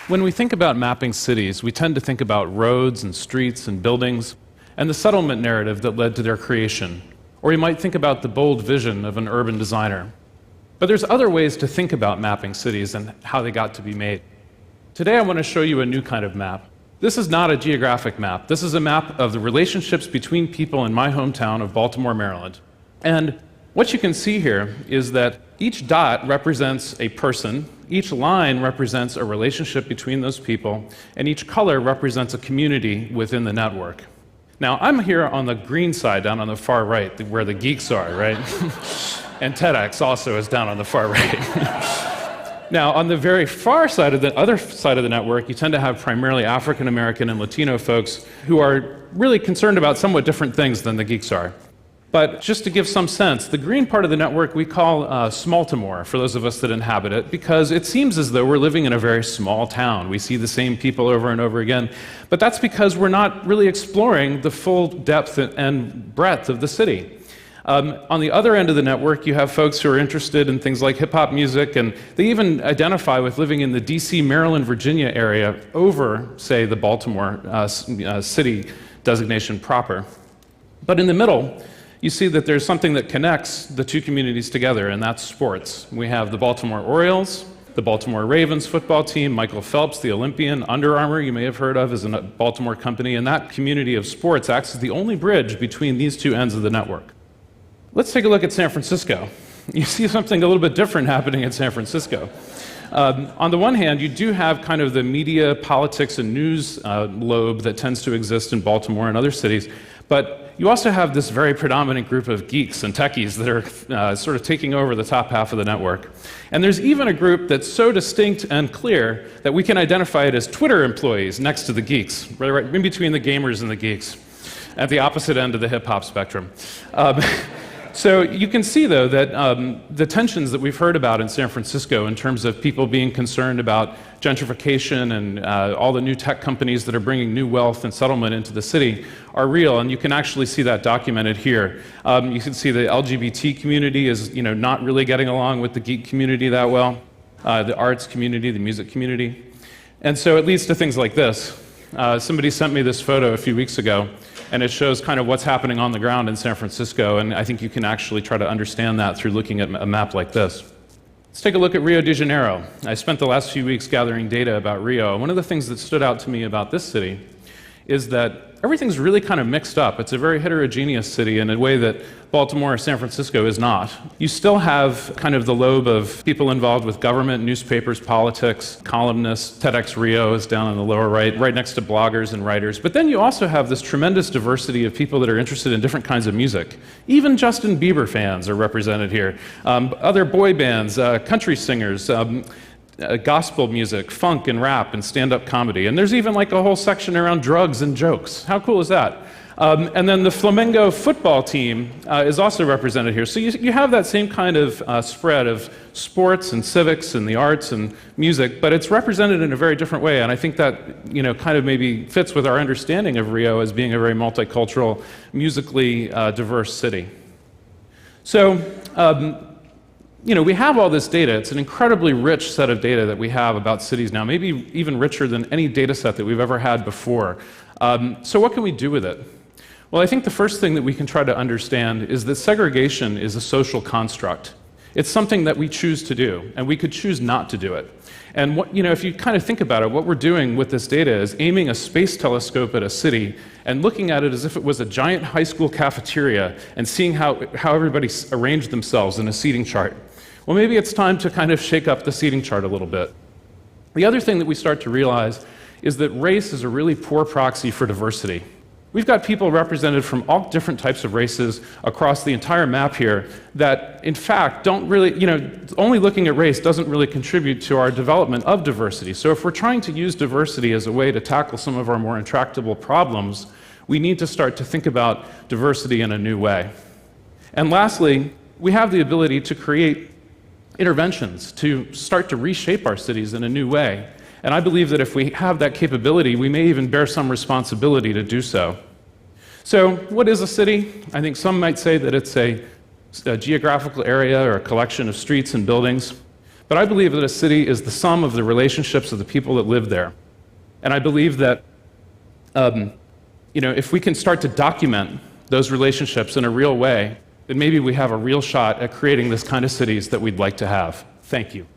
When we think about mapping cities, we tend to think about roads and streets and buildings and the settlement narrative that led to their creation. Or we might think about the bold vision of an urban designer. But there's other ways to think about mapping cities and how they got to be made. Today I want to show you a new kind of map. This is not a geographic map. This is a map of the relationships between people in my hometown of Baltimore, Maryland. And what you can see here is that each dot represents a person, each line represents a relationship between those people, and each color represents a community within the network. Now, I'm here on the green side, down on the far right, where the geeks are, right? And TEDx also is down on the far right. Now, on the very far side of the other side of the network, you tend to have primarily African American and Latino folks who are really concerned about somewhat different things than the geeks are. But just to give some sense, the green part of the network we call Smaltimore, for those of us that inhabit it, because it seems as though we're living in a very small town. We see the same people over and over again. But that's because we're not really exploring the full depth and breadth of the city. On the other end of the network, you have folks who are interested in things like hip-hop music, and they even identify with living in the DC, Maryland, Virginia area over, say, the Baltimore city designation proper. But in the middle, you see that there's something that connects the two communities together, and that's sports. We have the Baltimore Orioles, the Baltimore Ravens football team, Michael Phelps, the Olympian, Under Armour, you may have heard of, is a Baltimore company, and that community of sports acts as the only bridge between these two ends of the network. Let's take a look at San Francisco. You see something a little bit different happening in San Francisco. On the one hand, you do have kind of the media, politics, and news lobe that tends to exist in Baltimore and other cities, but you also have this very predominant group of geeks and techies that are sort of taking over the top half of the network. And there's even a group that's so distinct and clear that we can identify it as Twitter employees next to the geeks, right in between the gamers and the geeks, at the opposite end of the hip-hop spectrum. So you can see, though, that the tensions that we've heard about in San Francisco in terms of people being concerned about gentrification and all the new tech companies that are bringing new wealth and settlement into the city are real, and you can actually see that documented here. You can see the LGBT community is, not really getting along with the geek community that well, the arts community, the music community. And so it leads to things like this. Somebody sent me this photo a few weeks ago, and it shows kind of what's happening on the ground in San Francisco, and I think you can actually try to understand that through looking at a map like this. Let's take a look at Rio de Janeiro. I spent the last few weeks gathering data about Rio. One of the things that stood out to me about this city is that everything's really kind of mixed up. It's a very heterogeneous city in a way that Baltimore or San Francisco is not. You still have kind of the lobe of people involved with government, newspapers, politics, columnists. TEDx Rio is down on the lower right next to bloggers and writers. But then you also have this tremendous diversity of people that are interested in different kinds of music. Even Justin Bieber fans are represented here. Other boy bands, country singers, gospel music, funk and rap and stand-up comedy. And there's even like a whole section around drugs and jokes. How cool is that? And then the Flamengo football team is also represented here. So you have that same kind of spread of sports and civics and the arts and music, but it's represented in a very different way. And I think that kind of maybe fits with our understanding of Rio as being a very multicultural, musically diverse city. So we have all this data. It's an incredibly rich set of data that we have about cities now, maybe even richer than any data set that we've ever had before. So what can we do with it? Well, I think the first thing that we can try to understand is that segregation is a social construct. It's something that we choose to do, and we could choose not to do it. And if you kind of think about it, what we're doing with this data is aiming a space telescope at a city and looking at it as if it was a giant high school cafeteria and seeing how everybody arranged themselves in a seating chart. Well, maybe it's time to kind of shake up the seating chart a little bit. The other thing that we start to realize is that race is a really poor proxy for diversity. We've got people represented from all different types of races across the entire map here that, in fact, don't really, only looking at race doesn't really contribute to our development of diversity. So if we're trying to use diversity as a way to tackle some of our more intractable problems, we need to start to think about diversity in a new way. And lastly, we have the ability to create interventions to start to reshape our cities in a new way. And I believe that if we have that capability, we may even bear some responsibility to do so. So what is a city? I think some might say that it's a geographical area or a collection of streets and buildings. But I believe that a city is the sum of the relationships of the people that live there. And I believe that if we can start to document those relationships in a real way, then maybe we have a real shot at creating this kind of cities that we'd like to have. Thank you.